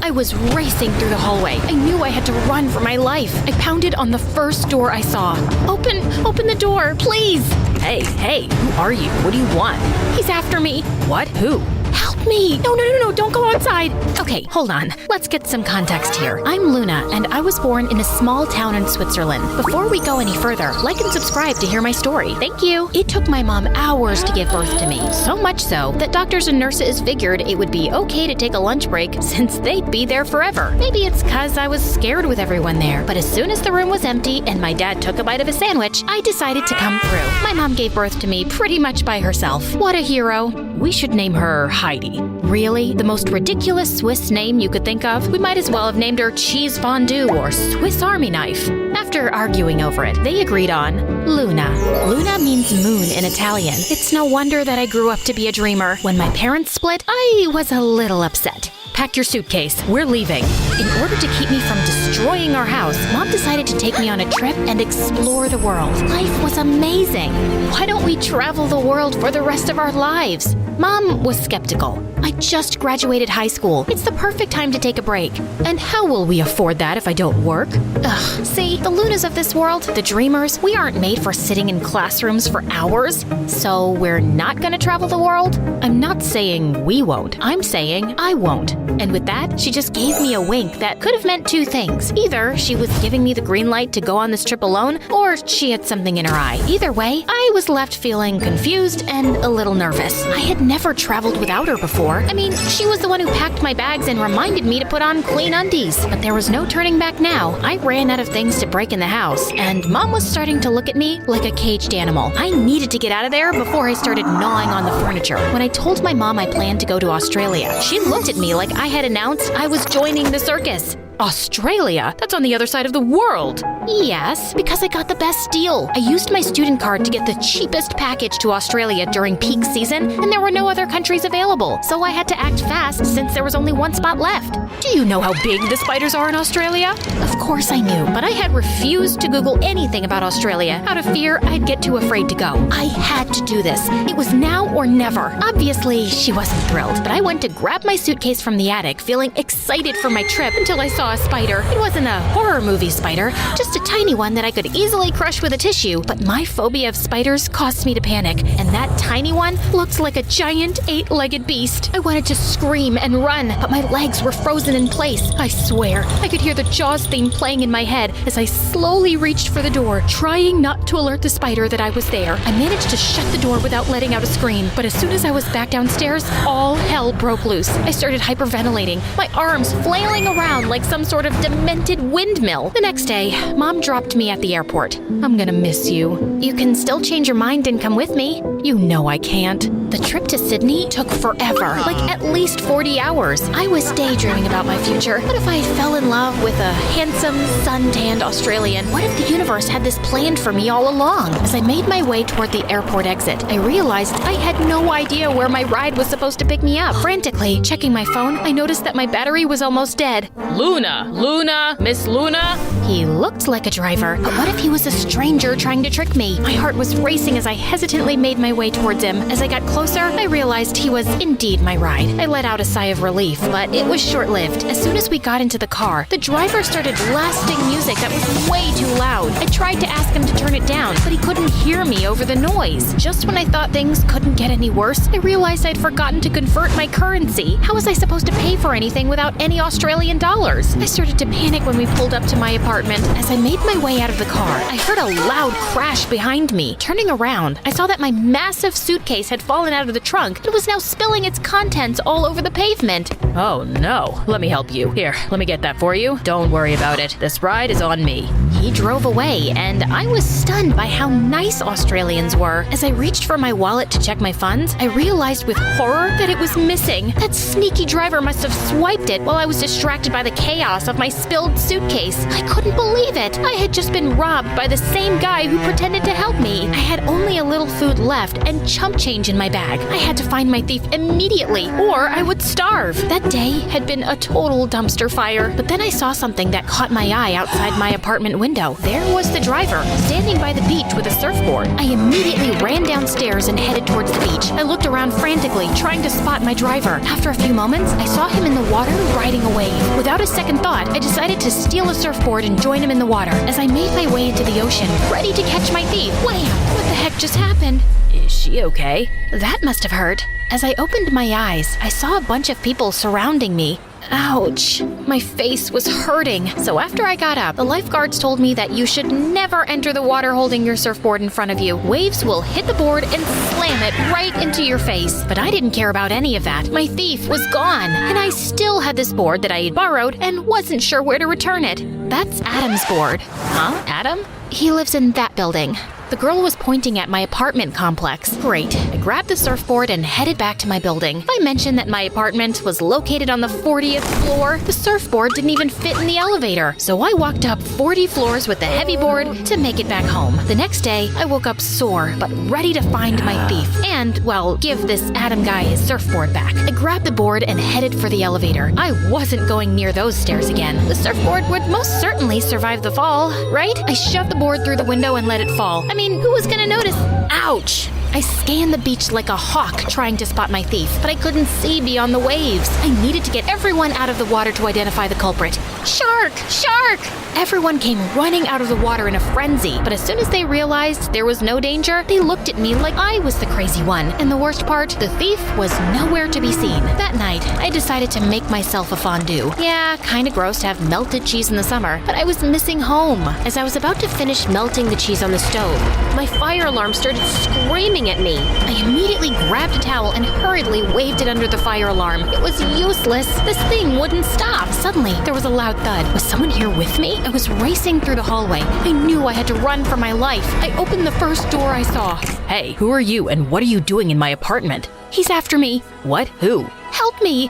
I was racing through the hallway. I knew I had to run for my life. I pounded on the first door I saw. Open the door, please. Hey, who are you? What do you want? He's after me. What? Who? Help me! No, don't go outside! Okay, hold on. Let's get some context here. I'm Luna, and I was born in a small town in Switzerland. Before we go any further, like and subscribe to hear my story. Thank you! It took my mom hours to give birth to me. So much so that doctors and nurses figured it would be okay to take a lunch break since they'd be there forever. Maybe it's cause I was scared with everyone there, but as soon as the room was empty and my dad took a bite of a sandwich, I decided to come through. My mom gave birth to me pretty much by herself. What a hero. We should name her Heidi. Really? The most ridiculous Swiss name you could think of? We might as well have named her Cheese Fondue or Swiss Army Knife. After arguing over it, they agreed on Luna. Luna means moon in Italian. It's no wonder that I grew up to be a dreamer. When my parents split, I was a little upset. Pack your suitcase. We're leaving. In order to keep me from destroying our house, Mom decided to take me on a trip and explore the world. Life was amazing. Why don't we travel the world for the rest of our lives? Mom was skeptical. I just graduated high school. It's the perfect time to take a break. And how will we afford that if I don't work? Ugh, see, the Lunas of this world, the dreamers, we aren't made for sitting in classrooms for hours. So we're not gonna travel the world? I'm not saying we won't. I'm saying I won't. And with that, she just gave me a wink that could have meant two things. Either she was giving me the green light to go on this trip alone, or she had something in her eye. Either way, I was left feeling confused and a little nervous. I had never traveled without her before. I mean, she was the one who packed my bags and reminded me to put on clean undies. But there was no turning back now. I ran out of things to break in the house, and Mom was starting to look at me like a caged animal. I needed to get out of there before I started gnawing on the furniture. When I told my mom I planned to go to Australia, she looked at me like I had announced I was joining the circus. Australia? That's on the other side of the world. Yes, because I got the best deal. I used my student card to get the cheapest package to Australia during peak season, and there were no other countries available, so I had to act fast since there was only one spot left. Do you know how big the spiders are in Australia? Of course I knew, but I had refused to Google anything about Australia out of fear I'd get too afraid to go. I had to do this. It was now or never. Obviously, she wasn't thrilled, but I went to grab my suitcase from the attic, feeling excited for my trip until I saw a spider. It wasn't a horror movie spider, just a tiny one that I could easily crush with a tissue, but my phobia of spiders caused me to panic, and that tiny one looked like a giant 8-legged beast. I wanted to scream and run, but my legs were frozen in place. I swear, I could hear the Jaws theme playing in my head as I slowly reached for the door, trying not to alert the spider that I was there. I managed to shut the door without letting out a scream, but as soon as I was back downstairs, all hell broke loose. I started hyperventilating, my arms flailing around like some sort of demented windmill. The next day, Mom dropped me at the airport. I'm gonna miss you. You can still change your mind and come with me. You know I can't. The trip to Sydney took forever, like at least 40 hours. I was daydreaming about my future. What if I fell in love with a handsome, sun-tanned Australian? What if the universe had this planned for me all along? As I made my way toward the airport exit, I realized I had no idea where my ride was supposed to pick me up. Frantically checking my phone, I noticed that my battery was almost dead. Luna, Miss Luna? He looked like a driver, but what if he was a stranger trying to trick me? My heart was racing as I hesitantly made my way towards him. As I got closer, I realized he was indeed my ride. I let out a sigh of relief, but it was short-lived. As soon as we got into the car, the driver started blasting music that was way too loud. I tried to ask him to turn it down, but he couldn't hear me over the noise. Just when I thought things couldn't get any worse, I realized I'd forgotten to convert my currency. How was I supposed to pay for anything without any Australian dollars? I started to panic when we pulled up to my apartment. As I made my way out of the car, I heard a loud crash behind me. Turning around, I saw that my massive suitcase had fallen out of the trunk and was now spilling its contents all over the pavement. Oh no, let me help you. Here, let me get that for you. Don't worry about it. This ride is on me. He drove away, and I was stunned by how nice Australians were. As I reached for my wallet to check my funds, I realized with horror that it was missing. That sneaky driver must have swiped it while I was distracted by the chaos chaos of my spilled suitcase. I couldn't believe it. I had just been robbed by the same guy who pretended to help me. I had only a little food left and chump change in my bag. I had to find my thief immediately, or I would starve. That day had been a total dumpster fire, but then I saw something that caught my eye outside my apartment window. There was the driver, standing by the beach with a surfboard. I immediately ran downstairs and headed towards the beach. I looked around frantically, trying to spot my driver. After a few moments, I saw him in the water riding a wave. Without a second thought, I decided to steal a surfboard and join him in the water. As I made my way into the ocean, ready to catch my thief, wham! What the heck just happened? Is she okay? That must have hurt. As I opened my eyes, I saw a bunch of people surrounding me. Ouch. My face was hurting. So after I got up, the lifeguards told me that you should never enter the water holding your surfboard in front of you. Waves will hit the board and slam it right into your face. But I didn't care about any of that. My thief was gone, and I still had this board that I had borrowed and wasn't sure where to return it. That's Adam's board. Huh? Adam? He lives in that building. The girl was pointing at my apartment complex. Great. I grabbed the surfboard and headed back to my building. I mentioned that my apartment was located on the 40th floor. The surfboard didn't even fit in the elevator, so I walked up 40 floors with the heavy board to make it back home. The next day, I woke up sore, but ready to find my thief and, well, give this Adam guy his surfboard back. I grabbed the board and headed for the elevator. I wasn't going near those stairs again. The surfboard would most certainly survive the fall, right? I shoved the board through the window and let it fall. I mean, who was gonna notice? Ouch! I scanned the beach like a hawk trying to spot my thief, but I couldn't see beyond the waves. I needed to get everyone out of the water to identify the culprit. Shark! Shark! Everyone came running out of the water in a frenzy, but as soon as they realized there was no danger, they looked at me like I was the crazy one. And the worst part, the thief was nowhere to be seen. That night, I decided to make myself a fondue. Yeah, kinda gross to have melted cheese in the summer, but I was missing home. As I was about to finish melting the cheese on the stove, my fire alarm started screaming at me. I immediately grabbed a towel and hurriedly waved it under the fire alarm. It was useless. This thing wouldn't stop. Suddenly, there was a loud thud. Was someone here with me? I was racing through the hallway. I knew I had to run for my life. I opened the first door I saw. Hey, who are you and what are you doing in my apartment? He's after me. What? Who? Help me!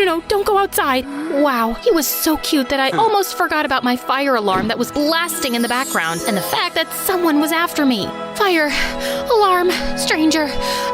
No, don't go outside. Wow, he was so cute that I almost forgot about my fire alarm that was blasting in the background and the fact that someone was after me. Fire, alarm, stranger,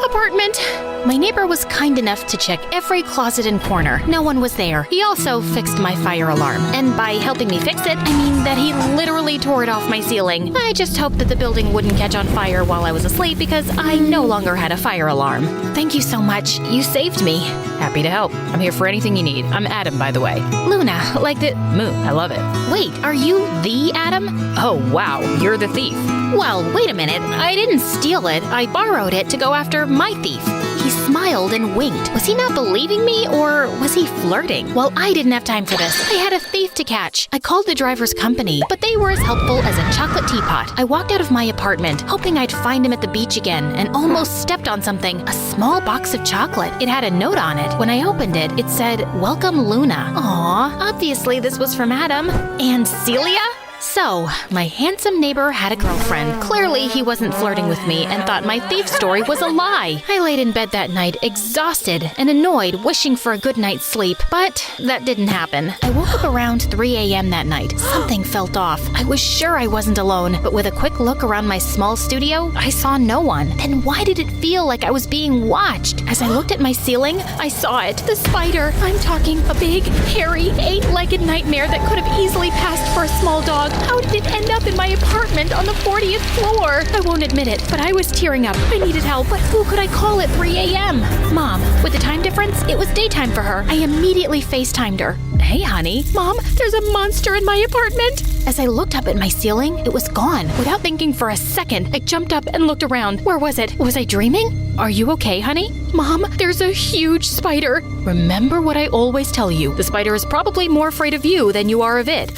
apartment. My neighbor was kind enough to check every closet and corner. No one was there. He also fixed my fire alarm. And by helping me fix it, I mean that he literally tore it off my ceiling. I just hoped that the building wouldn't catch on fire while I was asleep because I no longer had a fire alarm. Thank you so much. You saved me. Happy to help. I'm here for anything you need. I'm Adam, by the way. Luna, like the moon. I love it. Wait, are you the Adam? Oh, wow. You're the thief. Well, wait a minute. I didn't steal it. I borrowed it to go after my thief. He smiled and winked. Was he not believing me, or was he flirting? Well, I didn't have time for this. I had a thief to catch. I called the driver's company, but they were as helpful as a chocolate teapot. I walked out of my apartment, hoping I'd find him at the beach again, and almost stepped on something, a small box of chocolate. It had a note on it. When I opened it, it said, "Welcome, Luna." Aw, obviously this was from Adam. And Celia? So, my handsome neighbor had a girlfriend. Clearly, he wasn't flirting with me and thought my thief story was a lie. I laid in bed that night, exhausted and annoyed, wishing for a good night's sleep. But that didn't happen. I woke up around 3 a.m. that night. Something felt off. I was sure I wasn't alone, but with a quick look around my small studio, I saw no one. Then why did it feel like I was being watched? As I looked at my ceiling, I saw it. The spider. I'm talking a big, hairy, 8-legged nightmare that could have easily passed for a small dog. How did it end up in my apartment on the 40th floor? I won't admit it, but I was tearing up. I needed help, but who could I call at 3 a.m.? Mom. With the time difference, it was daytime for her. I immediately FaceTimed her. Hey, honey. Mom, there's a monster in my apartment. As I looked up at my ceiling, it was gone. Without thinking for a second, I jumped up and looked around. Where was it? Was I dreaming? Are you okay, honey? Mom, there's a huge spider. Remember what I always tell you. The spider is probably more afraid of you than you are of it.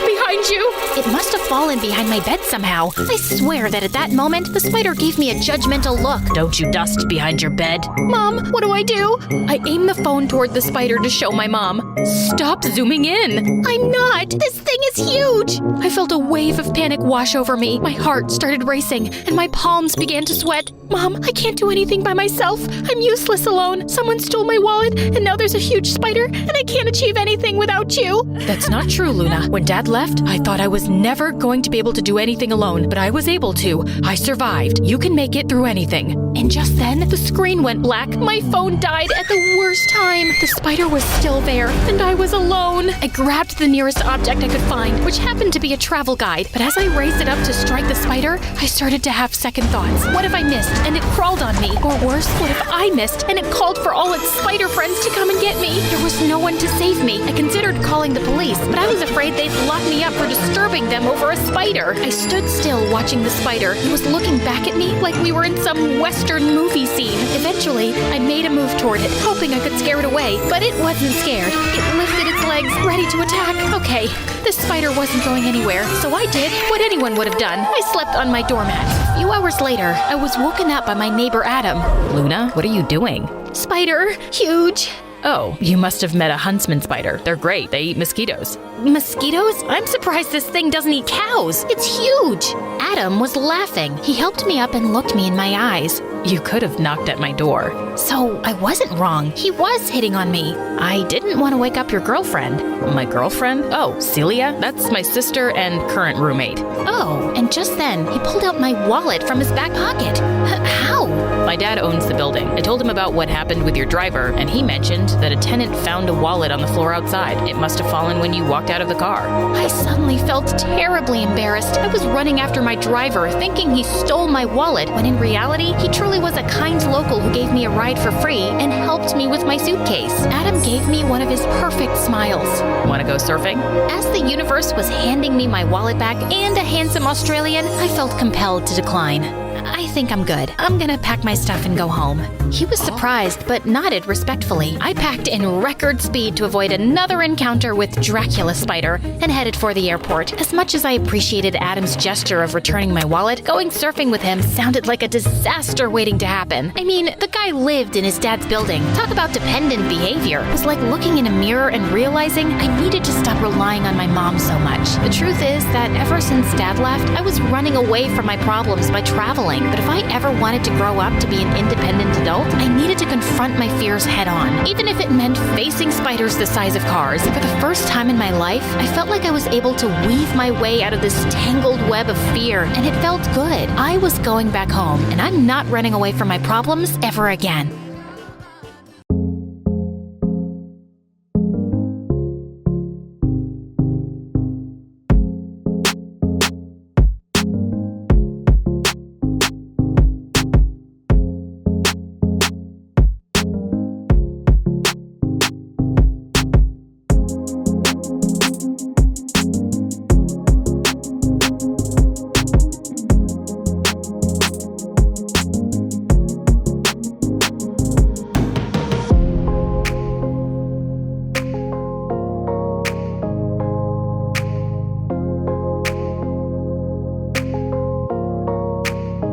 Behind you! It must have fallen behind my bed somehow. I swear that at that moment, the spider gave me a judgmental look. Don't you dust behind your bed? Mom, what do I do? I aimed the phone toward the spider to show my mom. Stop zooming in! I'm not! This thing is huge! I felt a wave of panic wash over me. My heart started racing, and my palms began to sweat. Mom, I can't do anything by myself. I'm useless alone. Someone stole my wallet, and now there's a huge spider, and I can't achieve anything without you. That's not true, Luna. When Dad left, I thought I was never going to be able to do anything alone, but I was able to. I survived. You can make it through anything. And just then, the screen went black. My phone died at the worst time. The spider was still there, and I was alone. I grabbed the nearest object I could find, which happened to be a travel guide. But as I raised it up to strike the spider, I started to have second thoughts. What if I missed and it crawled on me? Or worse, what if I missed and it called for all its spider friends to come and get me? There was no one to save me. I considered calling the police, but I was afraid they'd lock me up for disturbing them over a spider. I stood still watching the spider. It was looking back at me like we were in some Western movie scene. Eventually, I made a move toward it, hoping I could scare it away, but it wasn't scared. It lifted its legs, ready to attack. Okay, the spider wasn't going anywhere, so I did what anyone would have done. I slept on my doormat. A few hours later, I was woken up by my neighbor Adam. Luna, what are you doing? Spider, huge. Oh, you must have met a huntsman spider. They're great. They eat mosquitoes. Mosquitoes? I'm surprised this thing doesn't eat cows. It's huge. Adam was laughing. He helped me up and looked me in my eyes. You could have knocked at my door. So I wasn't wrong. He was hitting on me. I didn't want to wake up your girlfriend. My girlfriend? Oh, Celia? That's my sister and current roommate. Oh, and just then, he pulled out my wallet from his back pocket. How? My dad owns the building. I told him about what happened with your driver, and he mentioned that a tenant found a wallet on the floor outside. It must have fallen when you walked out of the car. I suddenly felt terribly embarrassed. I was running after my driver, thinking he stole my wallet, when in reality, he truly was a kind local who gave me a ride for free and helped me with my suitcase. Adam gave me one of his perfect smiles. Want to go surfing? As the universe was handing me my wallet back and a handsome Australian, I felt compelled to decline. I think I'm good. I'm gonna pack my stuff and go home. He was surprised, but nodded respectfully. I packed in record speed to avoid another encounter with Dracula Spider and headed for the airport. As much as I appreciated Adam's gesture of returning my wallet, going surfing with him sounded like a disaster waiting to happen. I mean, the guy lived in his dad's building. Talk about dependent behavior. It was like looking in a mirror and realizing I needed to stop relying on my mom so much. The truth is that ever since Dad left, I was running away from my problems by traveling. But if I ever wanted to grow up to be an independent adult, I needed to confront my fears head on, even if it meant facing spiders the size of cars. For the first time in my life, I felt like I was able to weave my way out of this tangled web of fear, and it felt good. I was going back home, and I'm not running away from my problems ever again.